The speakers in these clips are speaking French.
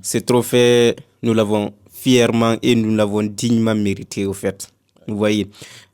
Ce trophée, nous l'avons fièrement et nous l'avons dignement mérité au fait. Vous voyez,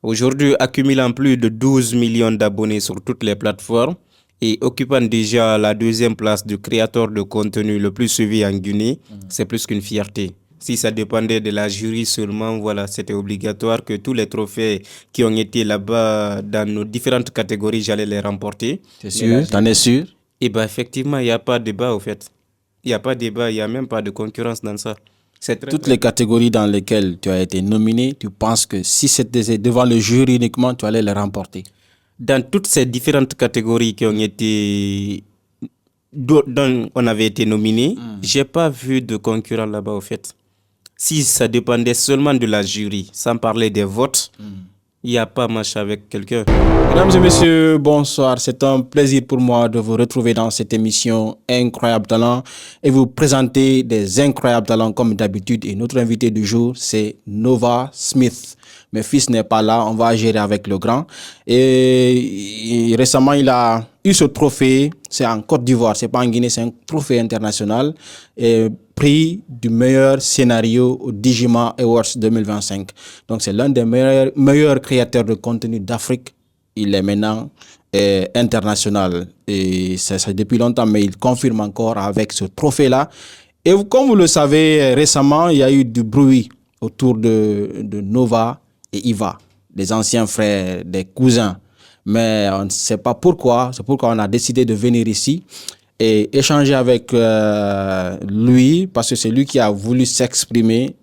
aujourd'hui, accumulant plus de 12 millions d'abonnés sur toutes les plateformes et occupant déjà la deuxième place de créateur de contenu le plus suivi en Guinée, c'est plus qu'une fierté. Si ça dépendait de la jury seulement, voilà, c'était obligatoire que tous les trophées qui ont été là-bas dans nos différentes catégories, j'allais les remporter. C'est sûr, t'en es sûr? Et bien, effectivement, il n'y a pas de débat au fait. Il n'y a pas de débat, il n'y a même pas de concurrence dans ça. Toutes les catégories dans lesquelles tu as été nominé, tu penses que si c'était devant le jury uniquement, tu allais les remporter? Dans toutes ces différentes catégories qui ont été dont on avait été nominé, j'ai pas vu de concurrent là-bas au fait. Si ça dépendait seulement de la jury, sans parler des votes, il n'y a pas match avec quelqu'un. Mesdames et messieurs, bonsoir. C'est un plaisir pour moi de vous retrouver dans cette émission Incroyable Talent et vous présenter des incroyables talents comme d'habitude. Et notre invité du jour, c'est Nova Smith. Mon fils n'est pas là, on va gérer avec le grand. Et récemment, il a eu ce trophée. C'est en Côte d'Ivoire, c'est pas en Guinée, c'est un trophée international. Et prix du meilleur scénario au Digima Awards 2025. Donc, c'est l'un des meilleurs créateurs de contenu d'Afrique. Il est maintenant international. Et c'est depuis longtemps, mais il confirme encore avec ce trophée-là. Et comme vous le savez, récemment, il y a eu du bruit autour de Nova et Iva, des anciens frères, des cousins. Mais on ne sait pas pourquoi. C'est pourquoi on a décidé de venir ici et échanger avec lui, parce que c'est lui qui a voulu s'exprimer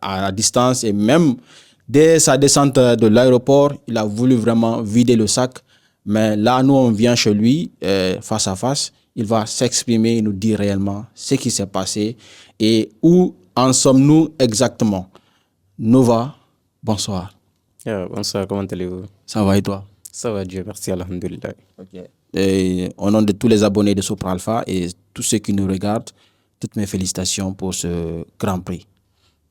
à distance. Et même dès sa descente de l'aéroport, il a voulu vraiment vider le sac. Mais là, nous, on vient chez lui, face à face. Il va s'exprimer et nous dire réellement ce qui s'est passé et où en sommes-nous exactement. Nova, bonsoir. Bonsoir, comment allez-vous? Ça va et toi? Ça va, Dieu merci, alhamdoulilah. Okay. Et au nom de tous les abonnés de Sopra Alpha et tous ceux qui nous regardent, toutes mes félicitations pour ce grand prix.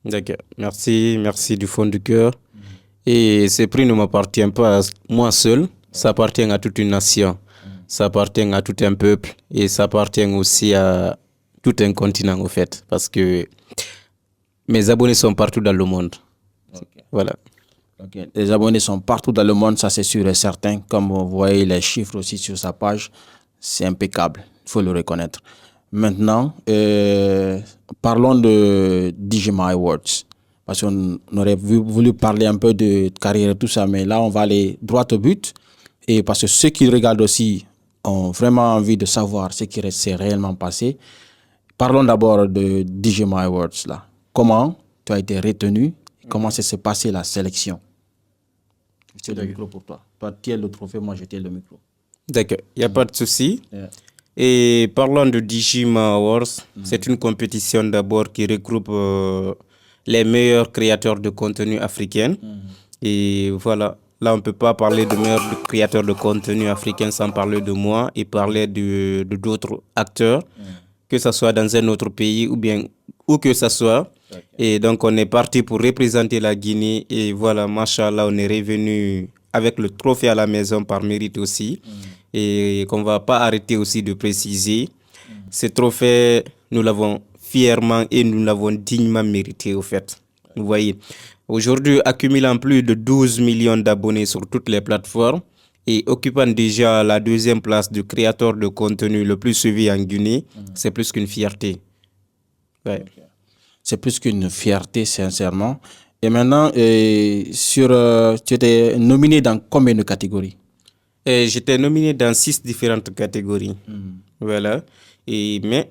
D'accord, merci du fond du cœur. Et ce prix ne m'appartient pas à moi seul, ça appartient à toute une nation, ça appartient à tout un peuple et ça appartient aussi à tout un continent au fait, parce que mes abonnés sont partout dans le monde. Okay. Voilà. Okay. Les abonnés sont partout dans le monde, ça c'est sûr et certain. Comme vous voyez les chiffres aussi sur sa page, c'est impeccable, il faut le reconnaître. Maintenant, parlons de Digima Awards. Parce qu'on aurait voulu parler un peu de carrière et tout ça, mais là on va aller droit au but. Et parce que ceux qui regardent aussi ont vraiment envie de savoir ce qui s'est réellement passé. Parlons d'abord de Digima Awards là. Comment tu as été retenu? Comment s'est passé la sélection? Je tiens le micro pour toi. Toi, tiens le trophée, moi, je tiens le micro. D'accord, il n'y a pas de souci. Yeah. Et parlons de Digima Awards, c'est une compétition d'abord qui regroupe les meilleurs créateurs de contenu africains. Et voilà, là, on ne peut pas parler de meilleurs créateurs de contenu africains sans parler de moi et parler de d'autres acteurs, que ce soit dans un autre pays ou bien où que ce soit. Okay. Et donc, on est parti pour représenter la Guinée. Et voilà, machallah, on est revenu avec le trophée à la maison par mérite aussi. Et qu'on ne va pas arrêter aussi de préciser. Ce trophée, nous l'avons fièrement et nous l'avons dignement mérité au fait. Vous voyez, aujourd'hui, accumulant plus de 12 millions d'abonnés sur toutes les plateformes et occupant déjà la deuxième place de créateur de contenu le plus suivi en Guinée, c'est plus qu'une fierté. Ouais. Okay. C'est plus qu'une fierté, sincèrement. Et maintenant, tu étais nominé dans combien de catégories? J'étais nominé dans 6 différentes catégories. Voilà. Mais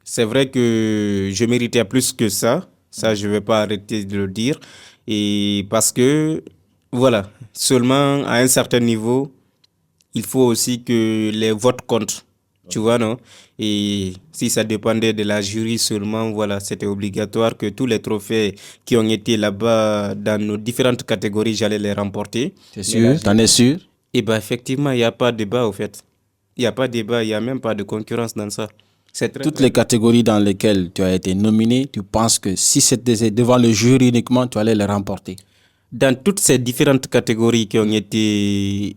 c'est vrai que je méritais plus que ça. Ça, je ne vais pas arrêter de le dire. Et parce que, voilà, seulement à un certain niveau, il faut aussi que les votes comptent. Tu vois, non? Et si ça dépendait de la jury seulement, voilà, c'était obligatoire que tous les trophées qui ont été là-bas dans nos différentes catégories, j'allais les remporter. C'est sûr? T'en es sûr? Et bien, effectivement, il n'y a pas de débat, au fait. Il n'y a pas de débat, il n'y a même pas de concurrence dans ça. Toutes les catégories dans lesquelles tu as été nominé, tu penses que si c'était devant le jury uniquement, tu allais les remporter? Dans toutes ces différentes catégories qui ont été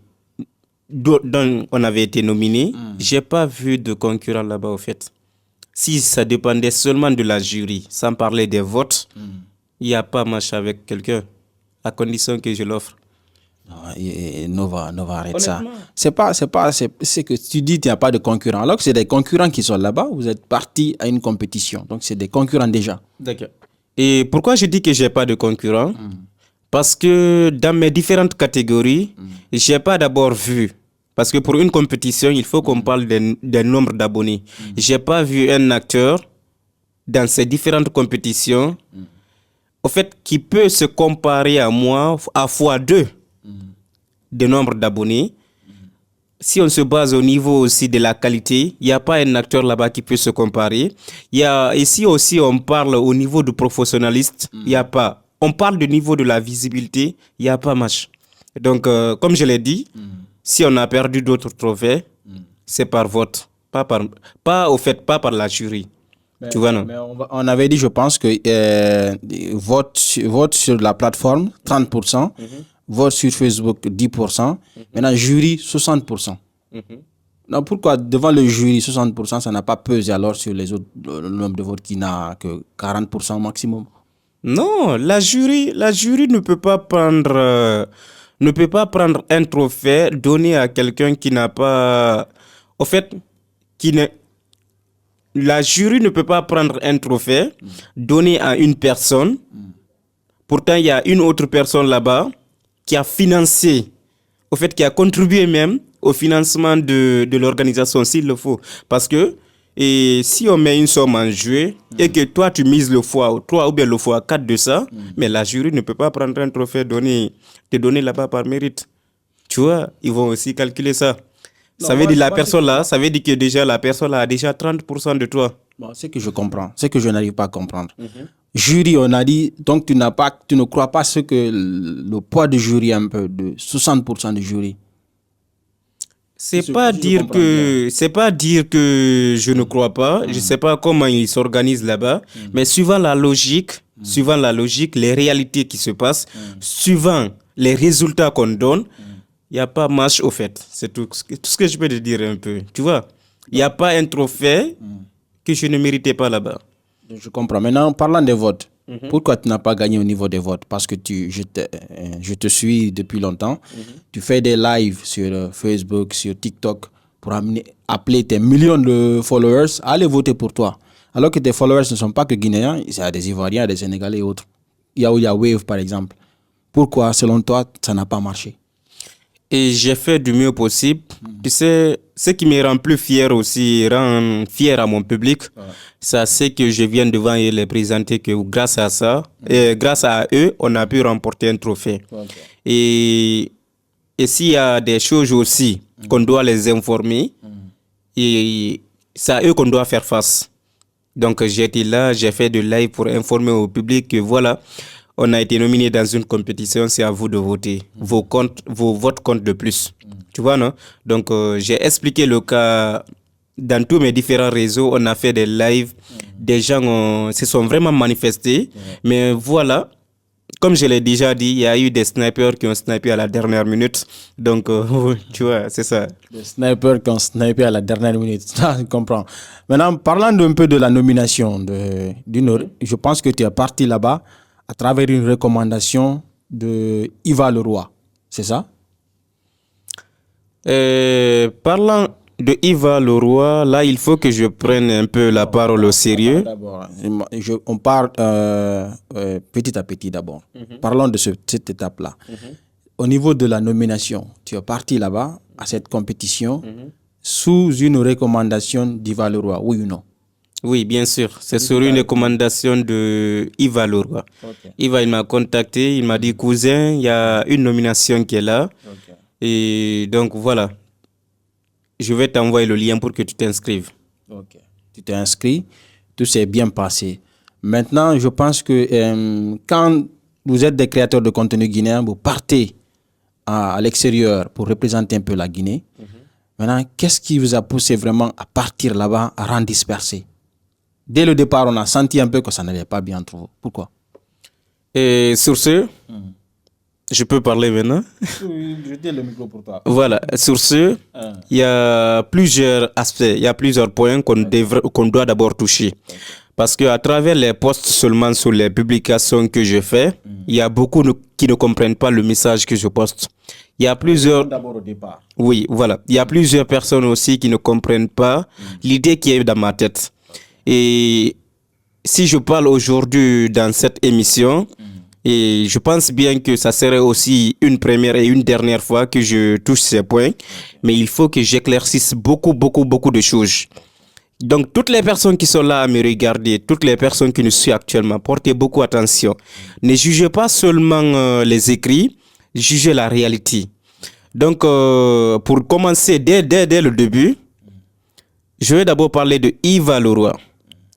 dont on avait été nominé, j'ai pas vu de concurrent là-bas, au fait. si ça dépendait seulement de la jury, sans parler des votes, il n'y a pas match avec quelqu'un, à condition que je l'offre. Nova arrête ça. C'est que tu dis qu'il n'y a pas de concurrents. Alors que c'est des concurrents qui sont là-bas, vous êtes partis à une compétition. Donc c'est des concurrents déjà. D'accord. Et pourquoi je dis que je n'ai pas de concurrents? Parce que dans mes différentes catégories, je n'ai pas d'abord vu. Parce que pour une compétition, il faut qu'on parle d'un nombre d'abonnés. Je n'ai pas vu un acteur dans ces différentes compétitions, au fait, qui peut se comparer à moi à x2 de nombre d'abonnés. Si on se base au niveau aussi de la qualité, il n'y a pas un acteur là-bas qui peut se comparer. Ici aussi, on parle au niveau du professionnaliste, il n'y a pas. On parle du niveau de la visibilité, il n'y a pas match. Donc, comme je l'ai dit, si on a perdu d'autres trophées, c'est par vote, pas par la jury. Tu vois, non? Mais on avait dit, je pense, que vote sur la plateforme, 30%. Vote sur Facebook, 10%. Maintenant, jury, 60%. Donc, pourquoi devant le jury, 60%, ça n'a pas pesé alors sur les autres, le nombre de votes qui n'a que 40% maximum? Non, la jury ne peut pas prendre un trophée donné à quelqu'un qui n'a pas... Au fait, la jury ne peut pas prendre un trophée donné à une personne. Pourtant, il y a une autre personne là-bas qui a financé, au fait, qui a contribué même au financement de l'organisation, s'il le faut. Parce que si on met une somme en jeu et que toi, tu mises le fois 3 ou bien le fois 4 de ça, mais la jury ne peut pas prendre un trophée te donner là-bas par mérite. Tu vois, ils vont aussi calculer ça. Non, ça veut dire ça veut dire que déjà la personne là a déjà 30% de toi. Bon, c'est que je comprends, c'est que je n'arrive pas à comprendre. Jury, on a dit, donc tu ne crois pas ce que le poids du jury un peu, de 60% du jury. C'est pas dire que je ne crois pas. Je sais pas comment ils s'organisent là-bas, mais suivant la logique, les réalités qui se passent, suivant les résultats qu'on donne, il n'y a pas match au fait. C'est tout ce que je peux te dire un peu. Tu vois, il n'y a pas un trophée que je ne méritais pas là-bas. Je comprends. Maintenant, parlant des votes, pourquoi tu n'as pas gagné au niveau des votes? Parce que je te suis depuis longtemps. Tu fais des lives sur Facebook, sur TikTok pour appeler tes millions de followers à aller voter pour toi. Alors que tes followers ne sont pas que guinéens, il y a des Ivoiriens, des Sénégalais et autres. Il y a Wave par exemple. Pourquoi, selon toi, ça n'a pas marché? Et j'ai fait du mieux possible. Tu sais, ce qui me rend plus fier aussi, rend fier à mon public, ça c'est que je viens devant et les présenter que grâce à ça, et grâce à eux, on a pu remporter un trophée. Et s'il y a des choses aussi qu'on doit les informer, et c'est à eux qu'on doit faire face. Donc j'ai été là, j'ai fait de live pour informer au public que voilà, on a été nominé dans une compétition, c'est à vous de voter. Vos votes comptent de plus. Tu vois, non? Donc, j'ai expliqué le cas dans tous mes différents réseaux. On a fait des lives. Des gens se sont vraiment manifestés. Mais voilà, comme je l'ai déjà dit, il y a eu des snipers qui ont snipé à la dernière minute. Donc, tu vois, c'est ça. Des snipers qui ont snipé à la dernière minute. Je comprends. Maintenant, parlant un peu de la nomination, je pense que tu es parti là-bas à travers une recommandation de Yva Leroy, c'est ça? Parlant de Yva Leroy, là, il faut que je prenne un peu la parole au sérieux. D'abord, on parle petit à petit d'abord. Parlons de cette étape-là. Au niveau de la nomination, tu es parti là-bas à cette compétition sous une recommandation d'Yva Leroy, oui ou non? Oui, bien sûr. C'est sur une recommandation de Yva Leroy. Yva, il m'a contacté, il m'a dit, cousin, il y a une nomination qui est là. Et donc, voilà. Je vais t'envoyer le lien pour que tu t'inscrives. Tu t'es inscrit, tout s'est bien passé. Maintenant, je pense que quand vous êtes des créateurs de contenu guinéens, vous partez à l'extérieur pour représenter un peu la Guinée. Maintenant, qu'est-ce qui vous a poussé vraiment à partir là-bas, à rendre dispersé? Dès le départ, on a senti un peu que ça n'allait pas bien entre vous. Pourquoi? Et sur ce, Je peux parler maintenant? Oui, je tiens le micro pour toi. Voilà, sur ce, il y a plusieurs aspects, il y a plusieurs points qu'on doit d'abord toucher. Parce qu'à travers les posts seulement sur les publications que je fais, il y a beaucoup qui ne comprennent pas le message que je poste. Il y a plusieurs... D'abord au départ. Oui, voilà. Il y a plusieurs personnes aussi qui ne comprennent pas l'idée qui est dans ma tête. Et si je parle aujourd'hui dans cette émission, et je pense bien que ça serait aussi une première et une dernière fois que je touche ces points, mais il faut que j'éclaircisse beaucoup de choses. Donc, toutes les personnes qui sont là à me regarder, toutes les personnes qui nous suivent actuellement, portez beaucoup attention. Ne jugez pas seulement les écrits, jugez la réalité. Donc, pour commencer dès le début, je vais d'abord parler de Yves Leroy.